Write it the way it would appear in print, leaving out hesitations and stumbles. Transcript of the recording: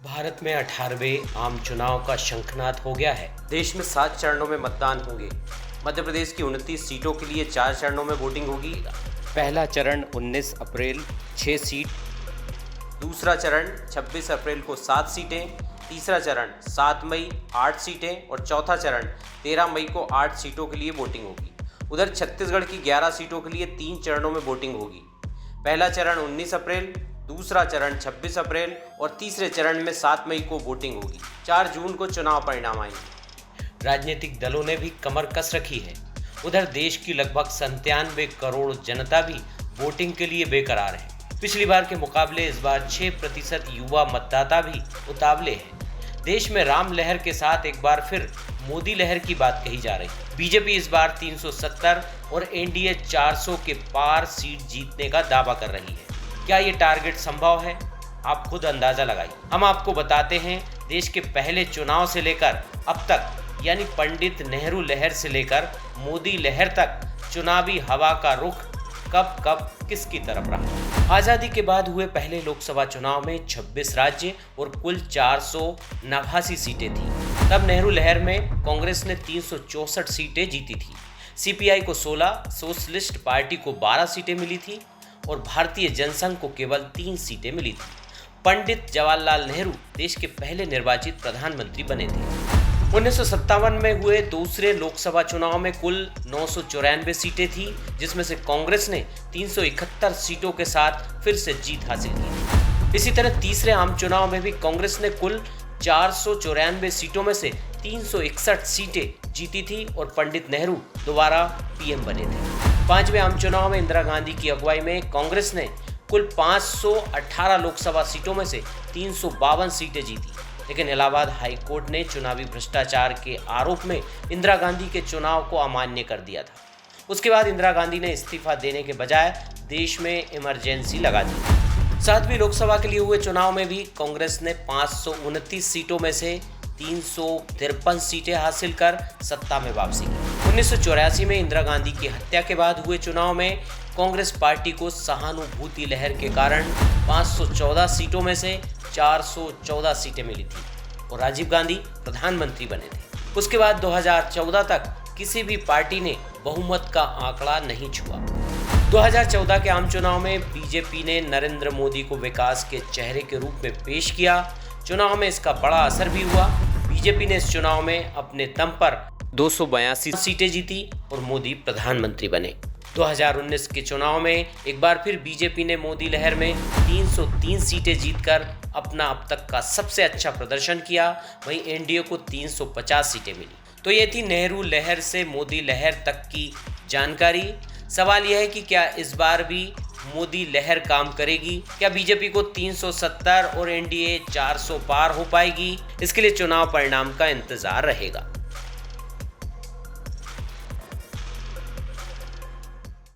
भारत में 18वें आम चुनाव का शंखनाद हो गया है। देश में 7 चरणों में मतदान होंगे। मध्य प्रदेश की 29 सीटों के लिए 4 चरणों में वोटिंग होगी। पहला चरण 19 अप्रैल 6 सीट, दूसरा चरण 26 अप्रैल को 7 सीटें, तीसरा चरण 7 मई 8 सीटें और चौथा चरण 13 मई को 8 सीटों के लिए वोटिंग होगी। उधर छत्तीसगढ़ की 11 सीटों के लिए 3 चरणों में वोटिंग होगी। पहला चरण 19 अप्रैल, दूसरा चरण 26 अप्रैल और तीसरे चरण में 7 मई को वोटिंग होगी। 4 जून को चुनाव परिणाम आएंगे। राजनीतिक दलों ने भी कमर कस रखी है। उधर देश की लगभग 97 करोड़ जनता भी वोटिंग के लिए बेकरार है। पिछली बार के मुकाबले इस बार 6% युवा मतदाता भी उतावले हैं। देश में राम लहर के साथ एक बार फिर मोदी लहर की बात कही जा रही है। बीजेपी इस बार 370 और एनडीए 400 के पार सीट जीतने का दावा कर रही है। क्या ये टारगेट संभव है? आप खुद अंदाजा लगाइए। हम आपको बताते हैं देश के पहले चुनाव से लेकर अब तक, यानी पंडित नेहरू लहर से लेकर मोदी लहर तक चुनावी हवा का रुख कब कब किसकी तरफ रहा। आजादी के बाद हुए पहले लोकसभा चुनाव में 26 राज्य और कुल 489 सीटें थी। तब नेहरू लहर में कांग्रेस ने 364 सीटें जीती थी। सीपीआई को 16, सोशलिस्ट पार्टी को 12 सीटें मिली थी और भारतीय जनसंघ को केवल 3 सीटें मिली थी। पंडित जवाहरलाल नेहरू देश के पहले निर्वाचित प्रधानमंत्री बने थे। 1957 में हुए दूसरे लोकसभा चुनाव में कुल 994 सीटें थी, जिसमें से कांग्रेस ने 371 सीटों के साथ फिर से जीत हासिल की। इसी तरह तीसरे आम चुनाव में भी कांग्रेस ने कुल 494 सीटों में से 361 सीटें जीती थी और पंडित नेहरू दोबारा पीएम बने थे। 5वें आम चुनाव में इंदिरा गांधी की अगुवाई में कांग्रेस ने कुल 518 लोकसभा सीटों में से 352 सीटें जीती, लेकिन इलाहाबाद हाई कोर्ट ने चुनावी भ्रष्टाचार के आरोप में इंदिरा गांधी के चुनाव को अमान्य कर दिया था। उसके बाद इंदिरा गांधी ने इस्तीफा देने के बजाय देश में इमरजेंसी लगा दी। 7वीं लोकसभा के लिए हुए चुनाव में भी कांग्रेस ने 529 सीटों में से 353 सीटें हासिल कर सत्ता में वापसी की। 1984 में इंदिरा गांधी की हत्या के बाद हुए चुनाव में कांग्रेस पार्टी को सहानुभूति लहर के कारण 514 सीटों में से 414 सीटें मिली थी और राजीव गांधी प्रधानमंत्री बने थे। उसके बाद 2014 तक किसी भी पार्टी ने बहुमत का आंकड़ा नहीं छुआ। 2014 के आम चुनाव में बीजेपी ने नरेंद्र मोदी को विकास के चेहरे के रूप में पेश किया। चुनाव में इसका बड़ा असर भी हुआ। बीजेपी ने इस चुनाव में अपने दम पर 282 सीटें जीती और मोदी प्रधानमंत्री बने। 2019 के चुनाव में एक बार फिर बीजेपी ने मोदी लहर में 303 सीटें जीतकर अपना अब तक का सबसे अच्छा प्रदर्शन किया। वहीं एनडीए को 350 सीटें मिली। तो ये थी नेहरू लहर से मोदी लहर तक की जानकारी। सवाल यह है कि क्या इस बार भी मोदी लहर काम करेगी? क्या बीजेपी को 370 और एनडीए 400 पार हो पाएगी? इसके लिए चुनाव परिणाम का इंतजार रहेगा।